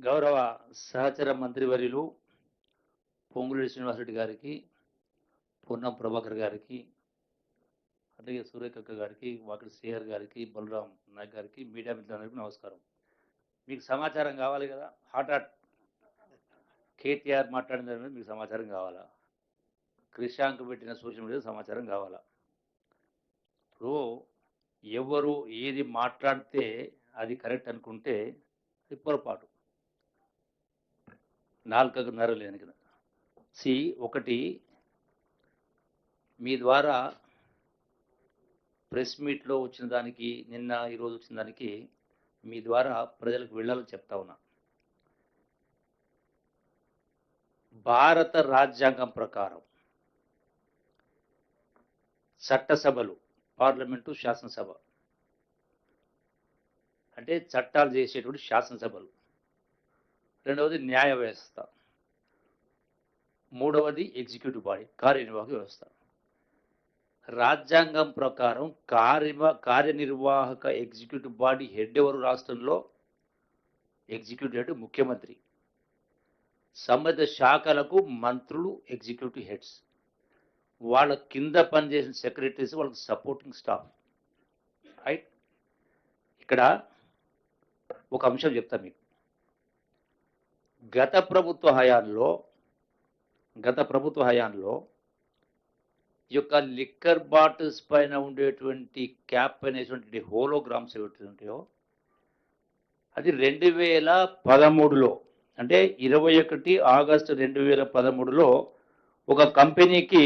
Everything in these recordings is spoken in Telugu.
గౌరవ సహచర మంత్రివర్యులు పొంగులేటి శ్రీనివాసరెడ్డి గారికి, పొన్నం ప్రభాకర్ గారికి, అలాగే సురేఖక్క గారికి, వాకిటి శ్రీహరి గారికి, బలరాం నాయక్ గారికి, మీడియా మిత్రులందరికీ నమస్కారం. మీకు సమాచారం కావాలి కదా, హాట్ కేటీఆర్ మాట్లాడిన దాని మీద మీకు సమాచారం కావాలా, క్రిషాంక్ పెట్టిన సోషల్ మీడియా సమాచారం కావాలా. ఇప్పుడు ఎవరు ఏది మాట్లాడితే అది కరెక్ట్ అనుకుంటే అది పొరపాటు, నాలుకకు నరలేని కదా. ఒకటి, మీ ద్వారా ప్రెస్ మీట్లో వచ్చిన దానికి, నిన్న ఈరోజు వచ్చిన దానికి మీ ద్వారా ప్రజలకు వెళ్ళాలని చెప్తా ఉన్నా. భారత రాజ్యాంగం ప్రకారం చట్టసభలు, పార్లమెంటు, శాసనసభ అంటే చట్టాలు చేసేటువంటి శాసనసభలు, రెండవది న్యాయ వ్యవస్థ, మూడవది ఎగ్జిక్యూటివ్ బాడీ, కార్యనిర్వాహక వ్యవస్థ. రాజ్యాంగం ప్రకారం కార్యనిర్వాహక ఎగ్జిక్యూటివ్ బాడీ హెడ్ ఎవరు రాష్ట్రంలో? ఎగ్జిక్యూటివ్ హెడ్ ముఖ్యమంత్రి. సంబంధిత శాఖలకు మంత్రులు ఎగ్జిక్యూటివ్ హెడ్స్, వాళ్ళ కింద పనిచేసిన సెక్రటరీస్, వాళ్ళకి సపోర్టింగ్ స్టాఫ్. రైట్. ఇక్కడ ఒక అంశం చెప్తా మీకు. గత ప్రభుత్వ హయాంలో ఈ యొక్క లిక్కర్ బాటిల్స్ పైన ఉండేటువంటి క్యాప్ అనేటువంటి హోలోగ్రామ్స్ ఏవైతే ఉంటాయో అది 2013లో, అంటే 21 ఆగస్టు 2013లో ఒక కంపెనీకి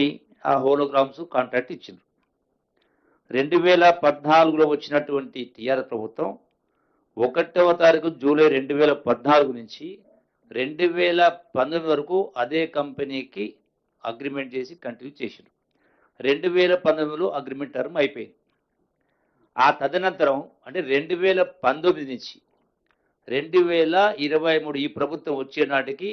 ఆ హోలోగ్రామ్స్ కాంట్రాక్ట్ ఇచ్చిండ్రు. 2014లో వచ్చినటువంటి టీఆర్ఎస్ ప్రభుత్వం 1వ తారీఖు జూలై 2014 నుంచి 2019 వరకు అదే కంపెనీకి అగ్రిమెంట్ చేసి కంటిన్యూ చేసిండ్రు. 2019లో అగ్రిమెంట్ టర్మ్ అయిపోయింది. ఆ తదనంతరం అంటే 2019 నుంచి 2023 ఈ ప్రభుత్వం వచ్చే నాటికి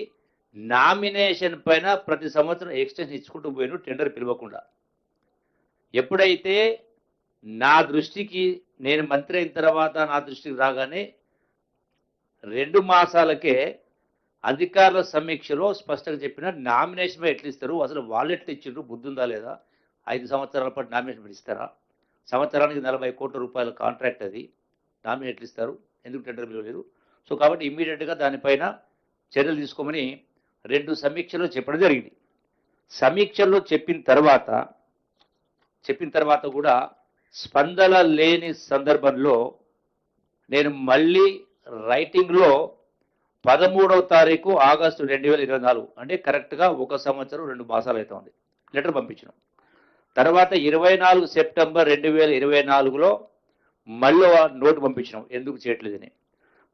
నామినేషన్ పైన ప్రతి సంవత్సరం ఎక్స్టెన్షన్ ఇచ్చుకుంటూ పోయిన టెండర్ పిలవకుండా. ఎప్పుడైతే నా దృష్టికి, నేను మంత్రి అయిన తర్వాత నా దృష్టికి రాగానే 2 మాసాలకే అధికారుల సమీక్షలో స్పష్టంగా చెప్పిన నామినేషన్ ఎట్లా ఇస్తారు, అసలు వాళ్ళు ఎట్లా ఇచ్చిండ్రు, బుద్ధి ఉందా లేదా, 5 సంవత్సరాల పాటు నామినేషన్ ఇస్తారా, సంవత్సరానికి 40 కోట్ల రూపాయల కాంట్రాక్ట్, అది నామినేట్లు ఇస్తారు, ఎందుకు టెండర్ పిలవలేదు? సో కాబట్టి ఇమ్మీడియట్గా దానిపైన చర్యలు తీసుకోమని 2 సమీక్షలు చెప్పడం జరిగింది. సమీక్షల్లో చెప్పిన తర్వాత కూడా స్పందన లేని సందర్భంలో నేను మళ్ళీ రైటింగ్లో 13వ తారీఖు ఆగస్టు 2024, అంటే కరెక్ట్గా 1 సంవత్సరం 2 మాసాలు అవుతుంది, లెటర్ పంపించినాం. తర్వాత 24 సెప్టెంబర్ 2024లో మళ్ళీ నోటు పంపించినాం, ఎందుకు చేయట్లేదని.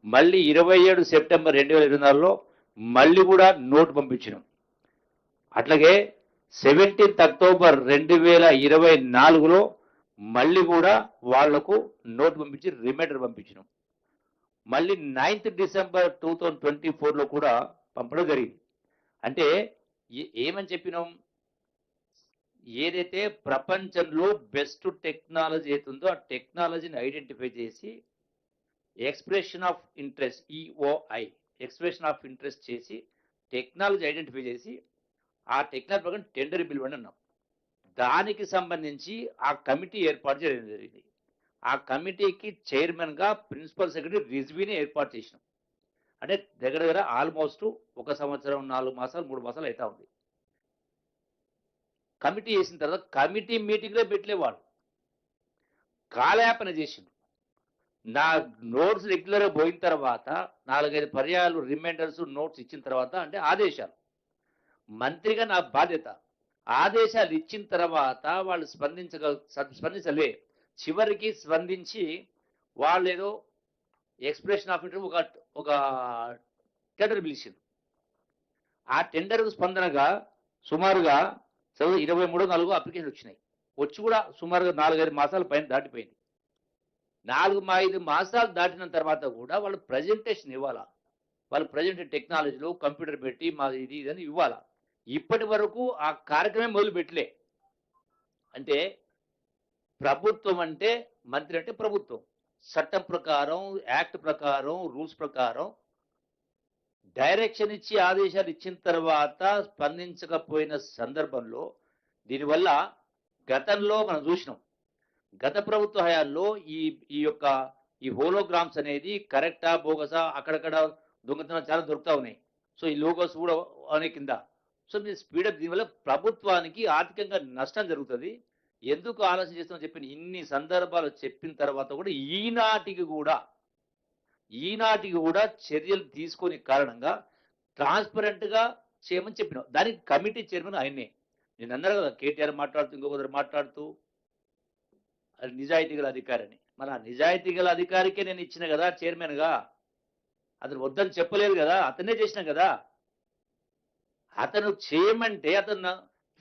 మళ్ళీ 27 సెప్టెంబర్ 2024లో మళ్ళీ కూడా నోటు పంపించినాం. అట్లాగే 17 అక్టోబర్ 2024లో మళ్ళీ కూడా వాళ్లకు నోటు పంపించి రిమైండర్ పంపించినాం. మళ్ళీ 9 డిసెంబర్ 2024లో కూడా పంపడం జరిగింది. అంటే ఏమని చెప్పినాం? ఏదైతే ప్రపంచంలో బెస్ట్ టెక్నాలజీ అవుతుందో ఆ టెక్నాలజీని ఐడెంటిఫై చేసి expression of interest, EOI, expression of interest చేసి టెక్నాలజీ ఐడెంటిఫై చేసి ఆ టెక్నాలజీ ప్రకారం టెండర్ పిలవండి అన్నాం. దానికి సంబంధించి ఆ కమిటీ ఏర్పాటు చేయడం జరిగింది. ఆ కమిటీకి చైర్మన్గా ప్రిన్సిపల్ సెక్రటరీ రిజ్వీని ఏర్పాటు చేసినాం. అంటే దగ్గర ఆల్మోస్ట్ 1 సంవత్సరం 4 మాసాలు 3 మాసాలు అవుతా ఉంది. కమిటీ చేసిన తర్వాత కమిటీ మీటింగ్లో పెట్టలేవాడు, కాలయాపన చేసిండు. నా నోట్స్ రెగ్యులర్గా పోయిన తర్వాత 4-5 పర్యాలు రిమైండర్స్ నోట్స్ ఇచ్చిన తర్వాత, అంటే ఆదేశాలు, మంత్రిగా నా బాధ్యత, ఆదేశాలు ఇచ్చిన తర్వాత వాళ్ళు స్పందించలే. చివరికి స్పందించి వాళ్ళు ఏదో ఎక్స్ప్రెషన్ ఆఫ్ ఇంట్రెస్ట్ ఒక టెండర్ పిలిచింది. ఆ టెండర్కు స్పందనగా సుమారుగా 23-4 అప్లికేషన్ వచ్చినాయి. వచ్చి కూడా సుమారుగా 4-5 మాసాల పైన దాటిపోయింది. 4-5 మాసాలు దాటిన తర్వాత కూడా వాళ్ళు ప్రజెంటేషన్ ఇవ్వాలా, వాళ్ళు ప్రజెంట్ టెక్నాలజీలో కంప్యూటర్ పెట్టి మాది ఇది ఇదని ఇవ్వాలా. ఇప్పటి వరకు ఆ కార్యక్రమం మొదలు పెట్టలే. అంటే ప్రభుత్వం అంటే మంత్రి అంటే ప్రభుత్వం, చట్టం ప్రకారం, యాక్ట్ ప్రకారం, రూల్స్ ప్రకారం డైరెక్షన్ ఇచ్చి ఆదేశాలు ఇచ్చిన తర్వాత స్పందించకపోయిన సందర్భంలో దీనివల్ల గతంలో మనం చూసినాం. గత ప్రభుత్వ హయాంలో ఈ ఈ యొక్క ఈ హోలోగ్రామ్స్ అనేది కరెక్టా? బోగసా? అక్కడక్కడ దొంగతనాలు చాలా దొరుకుతా ఉన్నాయి. సో, ఈ లోగోస్ కూడా అనే కింద. సో, మీరు స్పీడప్ దీనివల్ల ప్రభుత్వానికి ఆర్థికంగా నష్టం జరుగుతది. ఎందుకు ఆలస్యం చేస్తామని చెప్పిన ఇన్ని సందర్భాలు చెప్పిన తర్వాత కూడా ఈనాటికి కూడా చర్యలు తీసుకోని కారణంగా ట్రాన్స్‌పరెంట్‌గా చేయమని చెప్పినాం. దానికి కమిటీ చైర్మన్ ఆయన్నే. నేనన్నారు కదా! కేటీఆర్ మాట్లాడుతూ, ఇంకొకరు మాట్లాడుతూ అది నిజాయితీ గల అధికారని. మరి ఆ నిజాయితీ గల అధికారికే నేను ఇచ్చిన గదా! చైర్మన్‌గా. అతను వద్దని చెప్పలేదు గదా! అతనే చేసినా గదా! అతను చేయమంటే అతను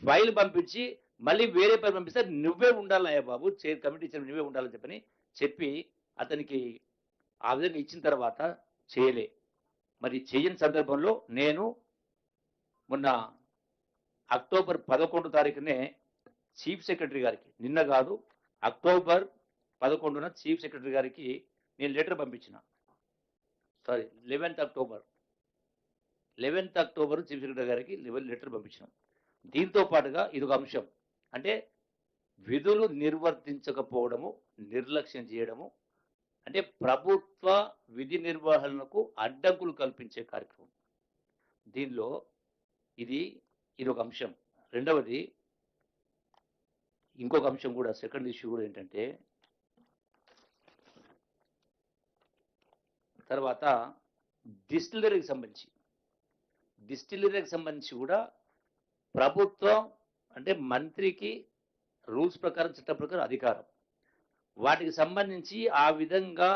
ఫైల్ పంపించి మళ్ళీ వేరే ఫైల్ పంపిస్తే నువ్వే ఉండాలనయ్య బాబు. కమిటీ చైర్మన్ నువ్వే ఉండాలని చెప్పి అతనికి ఆ విధంగా ఇచ్చిన తర్వాత చేయలే. మరి చెయ్యని సందర్భంలో నేను మొన్న అక్టోబర్ 11 తారీఖునే చీఫ్ సెక్రటరీ గారికి నిన్న గాదు అక్టోబర్ 11న చీఫ్ సెక్రటరీ గారికి నేను లెటర్ పంపించిన. సారీ 11థ్ అక్టోబర్. 11థ్ అక్టోబర్ చీఫ్ సెక్రటరీ గారికి లెటర్ పంపించినాం. దీంతో పాటుగా ఇదొక అంశం. అంటే విధులు నిర్వర్తించకపోవడము, నిర్లక్ష్యం చేయడము, అంటే ప్రభుత్వ విధి నిర్వహణకు అడ్డంకులు కల్పించే కార్యక్రమం. దీనిలో ఇది ఇదొక అంశం. రెండవది ఇంకొక అంశం కూడా సెకండ్ ఇష్యూ కూడా ఏంటంటే తర్వాత డిస్టిలరీకి సంబంధించి కూడా ప్రభుత్వం అంటే మంత్రికి రూల్స్ ప్రకారం చట్టం ప్రకారం అధికారం. వాటికి సంబంధించి ఆ విధంగా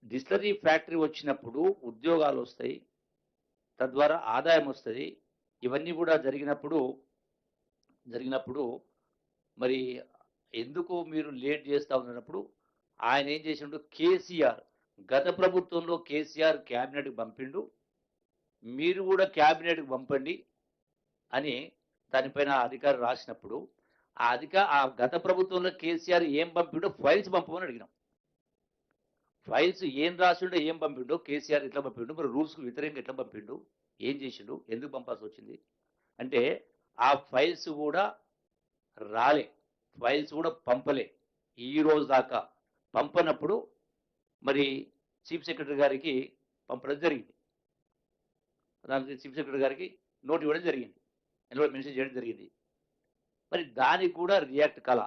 డిస్టిలరీ ఫ్యాక్టరీ వచ్చినప్పుడు ఉద్యోగాలు వస్తాయి. తద్వారా ఆదాయం వస్తది. ఇవన్నీ కూడా జరిగినప్పుడు మరి ఎందుకు మీరు లేట్ చేస్తా ఉన్నప్పుడు ఆయన ఏం చేసిండు కేసీఆర్ గత ప్రభుత్వంలో కేసీఆర్ క్యాబినెట్‌కి పంపిండు. మీరు కూడా క్యాబినెట్‌కి పంపండి అని దానిపైన అధికారి రాసినప్పుడు ఆ గత ప్రభుత్వంలో కేసీఆర్ ఏం పంపిండో ఫైల్స్ పంపమని అడిగినాం. ఫైల్స్ ఏం రాసిండో ఏం పంపిండో కేసీఆర్ ఎట్లా పంపిండు మరి రూల్స్‌కు వ్యతిరేకంగా ఎట్లా పంపిండు? ఏం చేసిండు? ఎందుకు పంపాల్సి వచ్చింది? అంటే ఆ ఫైల్స్ కూడా రాలే. ఫైల్స్ కూడా పంపలే. ఈ రోజు దాకా పంపనప్పుడు మరి చీఫ్ సెక్రటరీ గారికి పంపడం జరిగింది. దానికి చీఫ్ సెక్రటరీ గారికి నోట్ ఇవ్వడం జరిగింది. అందులో మెన్షన్ చేయడం జరిగింది. మరి దానికి కూడా రియాక్ట్ కాల.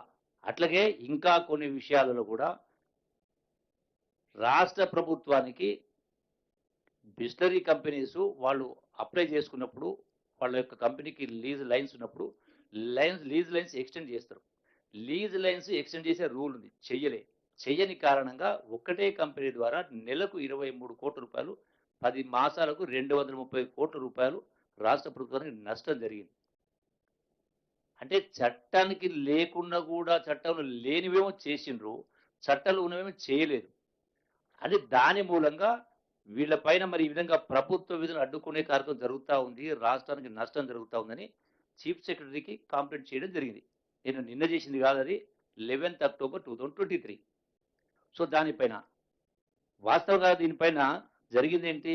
అట్లాగే ఇంకా కొన్ని విషయాలలో కూడా రాష్ట్ర ప్రభుత్వానికి డిస్టిలరీ కంపెనీస్ వాళ్ళు అప్లై చేసుకున్నప్పుడు వాళ్ళ యొక్క కంపెనీకి లీజ్ లైన్స్ ఉన్నప్పుడు లీజ్ లైన్స్ ఎక్స్టెండ్ చేస్తారు. లీజ్ లైన్స్ ఎక్స్టెండ్ చేసే రూల్ ఉంది. చెయ్యని కారణంగా ఒక్కటే కంపెనీ ద్వారా నెలకు 23 కోట్ల రూపాయలు 10 మాసాలకు 230 కోట్ల రూపాయలు రాష్ట్ర ప్రభుత్వానికి నష్టం జరిగింది. అంటే చట్టానికి లేకుండా కూడా చట్టంలో లేనివేమో చేసిండ్రు. చట్టాలు ఉన్నవేమో చేయలేదు. అది దాని మూలంగా వీళ్ళ పైన మరి ఈ విధంగా ప్రభుత్వ విధులను అడ్డుకునే కార్యక్రమం జరుగుతా ఉంది. రాష్ట్రానికి నష్టం జరుగుతా ఉందని చీఫ్ సెక్రటరీకి కంప్లెయింట్ చేయడం జరిగింది. నేను నిన్న చేసింది కాదు అది 11th అక్టోబర్ 2023. సో దానిపైన వాస్తవంగా దీనిపైన జరిగిందేంటి?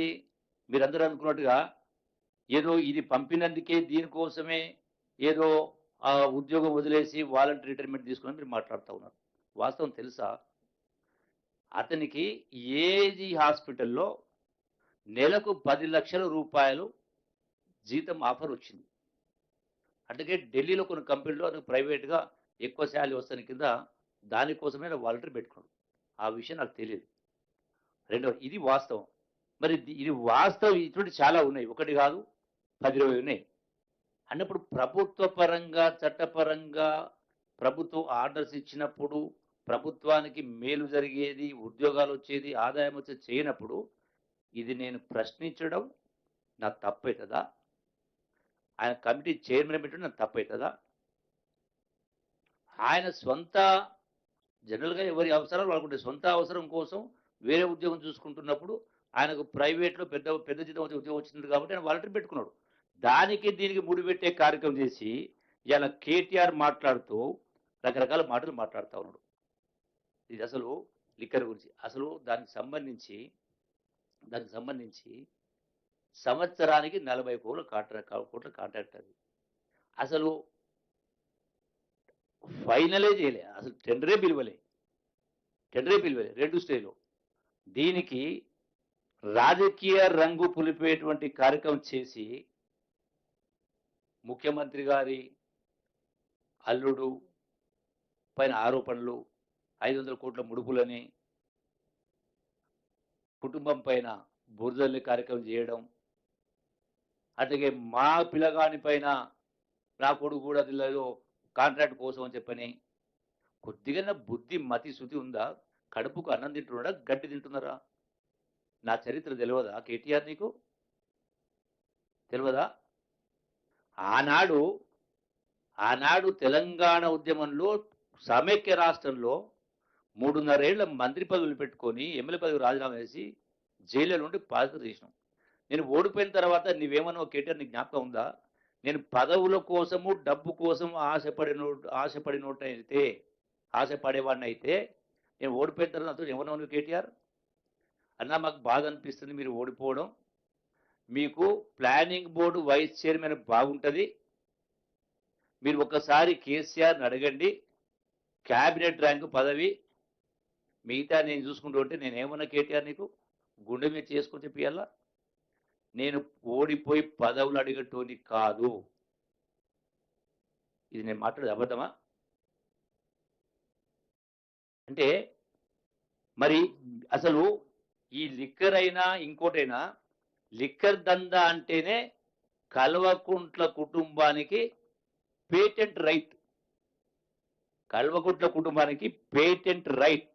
మీరందరూ అనుకున్నట్టుగా ఏదో ఇది పంపినందుకే దీనికోసమే ఏదో ఉద్యోగం వదిలేసి వాలంటరీ రిటైర్మెంట్ తీసుకుని మీరు మాట్లాడుతూ ఉన్నారు. వాస్తవం తెలుసా? అతనికి ఏజీ హాస్పిటల్‌లో నెలకు 10 లక్షల రూపాయలు జీతం ఆఫర్ వచ్చింది. అందుకే ఢిల్లీలో కొన్ని కంపెనీలో అతనికి ప్రైవేట్‌గా ఎక్కువ శాలరీ వస్తని కింద దానికోసమే వాలంటరీ పెట్టుకున్నాడు. ఆ విషయం నాకు తెలీదు. రెండోది ఇది వాస్తవం. మరి ఇది వాస్తవం ఇటువంటి చాలా ఉన్నాయి. ఒకటి కాదు 10, 20 ఉన్నాయి. అన్నప్పుడు ప్రభుత్వ పరంగా, చట్టపరంగా ప్రభుత్వం ఆర్డర్స్ ఇచ్చినప్పుడు ప్రభుత్వానికి మేలు జరిగేది, ఉద్యోగాలు వచ్చేది, ఆదాయం వచ్చేది చేయనప్పుడు ఇది నేను ప్రశ్నించడం నాకు తప్పైతదా? ఆయన కమిటీ చైర్మన్ పెట్టడం నాకు తప్పైతదా? ఆయన జనరల్‌గా ఎవరి అవసరాలు వాళ్ళకుంటాయి. సొంత అవసరం కోసం వేరే ఉద్యోగం చూసుకుంటున్నప్పుడు ఆయనకు ప్రైవేట్‌లో పెద్ద జీతం వచ్చే ఉద్యోగం వచ్చింది కాబట్టి ఆయన వాలంటీర్ పెట్టుకున్నాడు. దానికి దీనికి ముడిపెట్టే కార్యక్రమం చేసి ఇయాల కేటీఆర్ మాట్లాడుతూ రకరకాల మాటలు మాట్లాడుతా ఉన్నాడు. ఇది అసలు లిక్కర్ గురించి. అసలు దానికి సంబంధించి సంవత్సరానికి 40 కోట్ల కాంట్రాక్ట్ అది. అసలు ఫైనలే చేయలే. అసలు టెండరే పిలవలే 2 స్టేజ్‌లో. దీనికి రాజకీయ రంగు పులిపేటువంటి కార్యక్రమం చేసి ముఖ్యమంత్రి గారి అల్లుడు పైన ఆరోపణలు, 500 కోట్ల ముడుపులని, కుటుంబం పైన బురదల్లి కార్యక్రమం చేయడం, అట్లాగే మా పిల్లగాని పైన నా కొడుకు కూడా ఏదో కాంట్రాక్ట్ కోసం అని చెప్పని, కొద్దిగా బుద్ధి మతి శుద్ధి ఉందా? కడుపుకు అన్నం తింటున్నాడా? గడ్డి తింటున్నారా? నా చరిత్ర తెలియదా కేటీఆర్ నీకు? తెలియదా? ఆనాడు ఆనాడు తెలంగాణ ఉద్యమంలో సమైక్య రాష్ట్రంలో 3.5 ఏళ్ల మంత్రి పదవులు పెట్టుకొని ఎమ్మెల్యే పదవి రాజీనామా చేసి జైల్లో నుండి పాదయాత్ర చేసినాం. నేను ఓడిపోయిన తర్వాత నీవేమన్నావు కేటీఆర్, నీకు జ్ఞాపకం ఉందా? నేను పదవుల కోసము డబ్బు కోసం ఆశపడేవాడిని అయితే నేను ఓడిపోయిన తర్వాత నాతో ఏమన్నావు కేటీఆర్? అన్నా మాకు బాధ అనిపిస్తుంది మీరు ఓడిపోవడం, మీకు ప్లానింగ్ బోర్డు వైస్ చైర్మన్ బాగుంటుంది, మీరు ఒక్కసారి కేసీఆర్ని అడగండి, క్యాబినెట్ ర్యాంకు పదవి మిగతా నేను చూసుకుంటూ ఉంటే నేనేమన్నా కేటీఆర్ నీకు గుండె మీద చేసుకొని చెప్పియాలా? నేను ఓడిపోయి పదవులు అడిగటోని కాదు. ఇది నేను మాట్లాడేది అబద్ధమా? అంటే మరి అసలు ఈ లిక్కర్ అయినా ఇంకోటైనా, లిక్కర్ దందా అంటేనే కల్వకుంట్ల కుటుంబానికి పేటెంట్ రైట్. కల్వకుంట్ల కుటుంబానికి పేటెంట్ రైట్.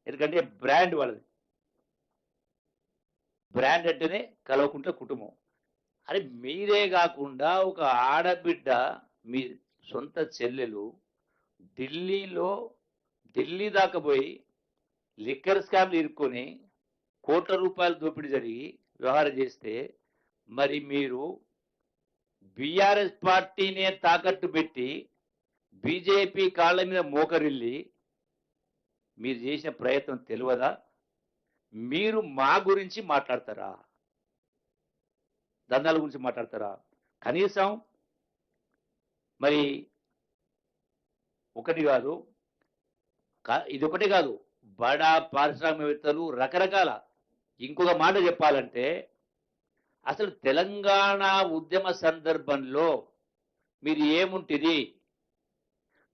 ఎందుకంటే బ్రాండ్ వాళ్ళది. బ్రాండ్ అంటేనే కల్వకుంట్ల కుటుంబం. అరే మీరే కాకుండా ఒక ఆడబిడ్డ, మీ సొంత చెల్లెలు ఢిల్లీ దాకా పోయి లిక్కర్ స్కామ్లు ఇరుక్కొని కోట్ల రూపాయలు దోపిడీ జరిగి వ్యవహారం చేస్తే, మరి మీరు బీఆర్ఎస్ పార్టీనే తాకట్టు పెట్టి బీజేపీ కాళ్ళ మీద మోకరిల్లి మీరు చేసిన ప్రయత్నం తెలియదా? మీరు మా గురించి మాట్లాడతారా? దందాల గురించి మాట్లాడతారా? కనీసం మరి ఒకటి కాదు, ఇది ఒకటే కాదు, బడా పారిశ్రామికవేత్తలు రకరకాల. ఇంకొక మాట చెప్పాలంటే, అసలు తెలంగాణ ఉద్యమ సందర్భంలో మీరు ఏముంటిది?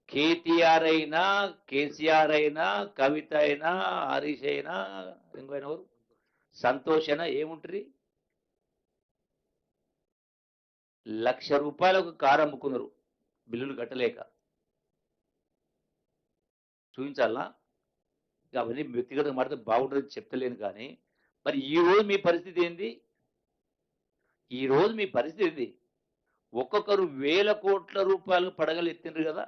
కేటీఆర్ అయినా, కేసీఆర్ అయినా, కవిత అయినా, హరీష్ అయినా, ఇంకైనా సంతోష్ అయినా ఏముంటుంది? ₹1,00,000 కారు అమ్ముకున్నారు బిల్లులు కట్టలేక. చూపించాలనా? అవన్నీ వ్యక్తిగతంగా మాట్లాడితే బాగుంటుందని చెప్తలేను కానీ, మరి ఈరోజు మీ పరిస్థితి ఏంది? ఒక్కొక్కరు వేల కోట్ల రూపాయలు పడగలు ఎత్తిండ్రు కదా.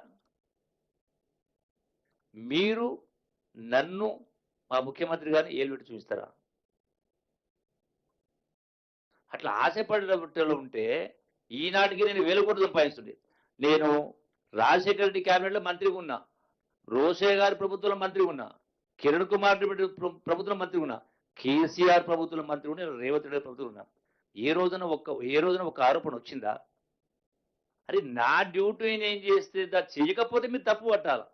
మీరు నన్ను, మా ముఖ్యమంత్రి గారిని ఏలు పెట్టి చూపిస్తారా? అట్లా ఆశపడేటట్లు ఉంటే ఈనాటికి నేను 1,000 కోట్లు సంపాదిస్తుండే. నేను రాజశేఖర రెడ్డి క్యాబినెట్లో మంత్రిగా ఉన్నా, రోషే గారి ప్రభుత్వంలో మంత్రిగా ఉన్నా, కిరణ్ కుమార్ రెడ్డి ప్రభుత్వంలో మంత్రిగా ఉన్నా, కేసీఆర్ ప్రభుత్వంలో మంత్రి ఉన్నా, రేవంత్ రెడ్డి ప్రభుత్వం ఉన్నా. ఏ రోజున ఒక ఆరోపణ వచ్చిందా? అరే నా డ్యూటీ నేను చేస్తే చేయకపోతే మీరు తప్పు పట్టాలి.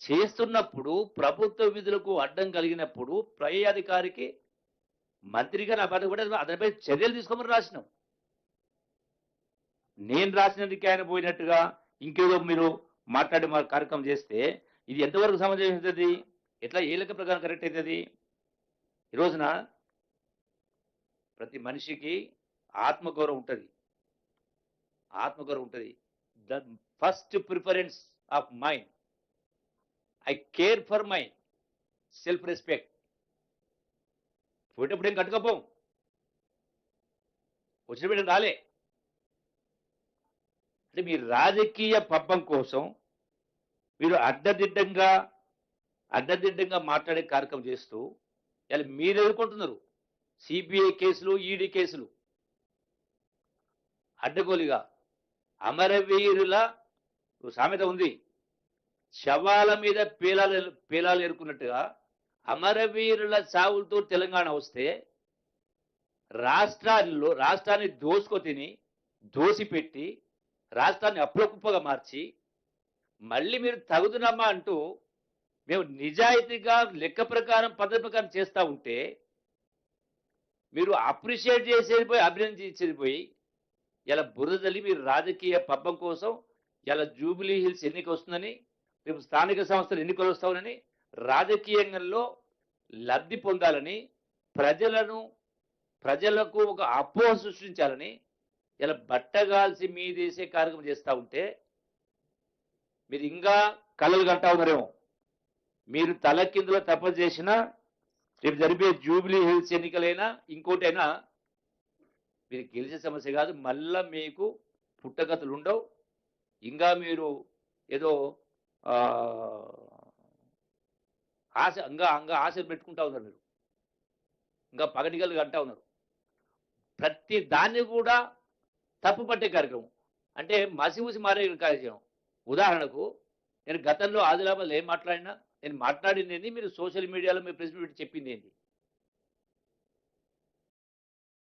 చేస్తున్నప్పుడు ప్రభుత్వ విధులకు అడ్డం కలిగినప్పుడు పై అధికారికి మంత్రిగా నా బాధ్యత కూడా అతనిపై చర్యలు తీసుకోమని రాసినాం. నేను రాసినందుకు ఆయన పోయినట్టుగా ఇంకేదో మీరు మాట్లాడి మా కార్యక్రమం చేస్తే ఇది ఎంతవరకు సమంజసం అవుతుంది? ఎట్లా ఏ లెక్క ప్రకారం కరెక్ట్ అవుతుంది? ఈ రోజున ప్రతి మనిషికి ఆత్మగౌరవం ఉంటుంది. The first preference of mind, I care for my self respect. పోయేటప్పుడు ఏం కట్టుకపోం, వచ్చిన బిడ్డ రాలే. అంటే మీ రాజకీయ పబ్బం కోసం మీరు అడ్డదిడ్డంగా మాట్లాడే కార్యక్రమం చేస్తూ ఇలా మీరు ఎదుర్కొంటున్నారు సిబిఐ కేసులు, ఈడీ కేసులు. అడ్డగోలిగా అమరవీరుల సామెత ఉంది, శవాల మీద పేలాలు ఎరుకున్నట్టుగా అమరవీరుల చావులతో తెలంగాణ వస్తే రాష్ట్రాన్ని తిని దోసిపెట్టి రాష్ట్రాన్ని అప్పులకుప్పగా మార్చి మళ్ళీ మీరు తగుదునమ్మా అంటూ మేము నిజాయితీగా లెక్క ప్రకారం పద్ధతి ప్రకారం చేస్తా ఉంటే మీరు అప్రిషియేట్ చేసేది పోయి అభినందించేది పోయి ఇలా బురదలి మీరు రాజకీయ పబ్బం కోసం ఇలా జూబిలీ హిల్స్ ఎన్నిక వస్తుందని రేపు స్థానిక సంస్థలు ఎన్నికలు వస్తామని రాజకీయంలో లబ్ధి పొందాలని ప్రజలకు ఒక అపోహ సృష్టించాలని ఇలా బట్టగాల్సి మీదేసే కార్యక్రమం చేస్తూ ఉంటే మీరు ఇంకా కలలు కంటా ఉన్నారేమో. మీరు తల కిందులో తపస్సు చేసినా రేపు జరిపే జూబిలీ హిల్స్ ఎన్నికలైనా ఇంకోటైనా మీరు గెలిచే సమస్య కాదు. మళ్ళా మీకు పుట్టగతులు ఉండవు. ఇంకా మీరు ఏదో ఆశ ఇంకా ఆశలు పెట్టుకుంటా ఉన్నారు. మీరు ఇంకా పగటిగలు అంటా ఉన్నారు. ప్రతి దాన్ని కూడా తప్పు పట్టే కార్యక్రమం అంటే మసిమూసి మారే కార్యక్రమం. ఉదాహరణకు నేను గతంలో ఆదిలాబాద్లో ఏం మాట్లాడినా నేను మాట్లాడింది ఏంది, మీరు సోషల్ మీడియాలో మీరు ప్రెస్ మీట్ చెప్పింది ఏంది,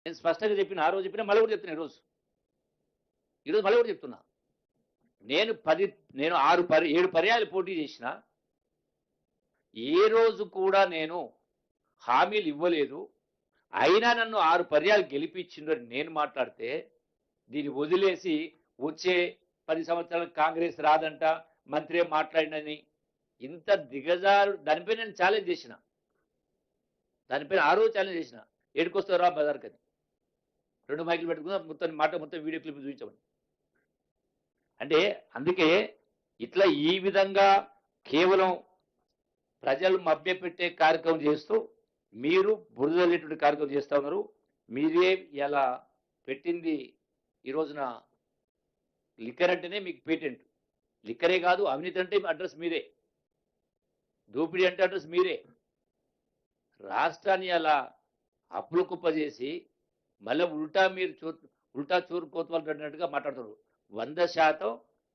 నేను స్పష్టంగా చెప్పిన ఆ రోజు చెప్పినా మళ్ళీ కూడా చెప్తున్నా ఈరోజు మళ్ళీ కూడా చెప్తున్నా. నేను 7 పర్యాలు పోటీ చేసిన ఏ రోజు కూడా నేను హామీలు ఇవ్వలేదు. అయినా నన్ను 6 పర్యాలు గెలిపించిందని నేను మాట్లాడితే దీన్ని వదిలేసి వచ్చే 10 సంవత్సరాలకు కాంగ్రెస్ రాదంట మంత్రి మాట్లాడినని ఇంత దిగజారు దానిపై నేను ఛాలెంజ్ చేసిన. దానిపైన ఆ రోజు ఛాలెంజ్ చేసిన. ఏడుకొస్తారా బజార్కి అని 2 మైకులు పెట్టుకున్నా మొత్తం వీడియో క్లిప్ చూపించమని. అంటే అందుకే ఇట్లా ఈ విధంగా కేవలం ప్రజలు మభ్యపెట్టే కార్యక్రమం చేస్తూ మీరు బురదలేటువంటి కార్యక్రమం చేస్తూ ఉన్నారు. మీరే ఇలా పెట్టింది ఈ రోజున లిక్కర్ అంటేనే మీకు పేటెంట్. లిక్కరే కాదు, అవినీతి అంటే అడ్రస్ మీరే, దోపిడీ అంటే అడ్రస్ మీరే. రాష్ట్రాన్ని అలా అప్పులు కుప్ప చేసి మళ్ళీ ఉల్టా చోరు కోతవాళ్ళు అన్నట్టుగా మాట్లాడుతున్నారు. 100%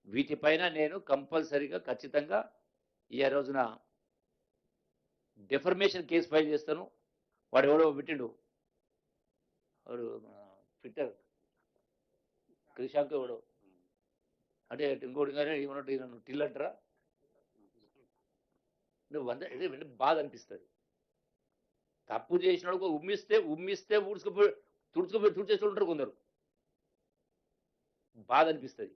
వీటిపైన నేను కంపల్సరీగా ఖచ్చితంగా ఈ రోజున డెఫర్మేషన్ కేసు ఫైల్ చేస్తాను. వాడు ఎవడో పెట్టిండు, వాడు ట్విట్టర్ క్రిషాంక్ ఎవడో అంటే ఇంకోటి కానీ ఏమన్నట్టు టిల్ అంటారా నువ్వు బాధ అనిపిస్తుంది. తప్పు చేసినాడు ఉమ్మిస్తే తుడిచేసి ఉంటారు కొందరు. బాధ అనిపిస్తుంది.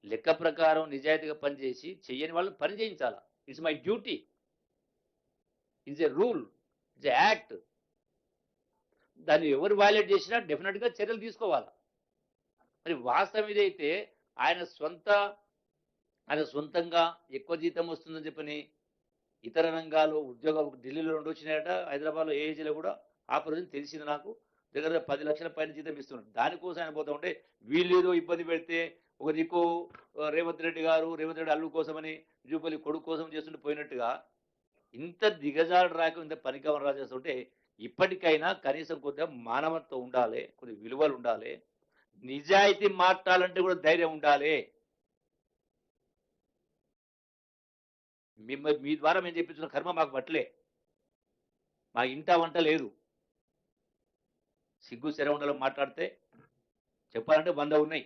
లెక్క ప్రకారం నిజాయితీగా పనిచేసి చెయ్యని వాళ్ళని పని చేయించాలా. It's my duty, it's a rule, it's a act. దాన్ని ఎవరు వైలేట్ చేసినా డెఫినెట్గా చర్యలు తీసుకోవాలి. మరి వాస్తవం ఇదైతే ఆయన సొంతంగా ఎక్కువ జీతం వస్తుందని చెప్పని ఇతర రంగాలు ఉద్యోగాలు ఢిల్లీలో 2 వచ్చినాయట, హైదరాబాద్లో ఏజీలో కూడా ఆఫర్ తెలిసింది నాకు. దగ్గర 10 లక్షల పైన జీతం ఇస్తున్నారు. దానికోసం ఆయన పోతా ఉంటే వీళ్ళు ఏదో ఇబ్బంది పెడితే ఒక దిక్కు రేవంత్ రెడ్డి అల్లు కోసమని జూపల్లి కొడుకు కోసం చేస్తుంటే పోయినట్టుగా ఇంత దిగజారు రాక ఇంత పనికవరం రాజేస్తుంటే ఇప్పటికైనా కనీసం కొద్దిగా మానవత్వం ఉండాలి, కొద్ది విలువలు ఉండాలి, నిజాయితీ మాట్లాడాలంటే కూడా ధైర్యం ఉండాలి. మీ ద్వారా మేము చెప్పించిన కర్మ మాకు పట్టలే. మా ఇంట వంట లేదు. సిగ్గు శరవండలో మాట్లాడితే చెప్పాలంటే 100 ఉన్నాయి.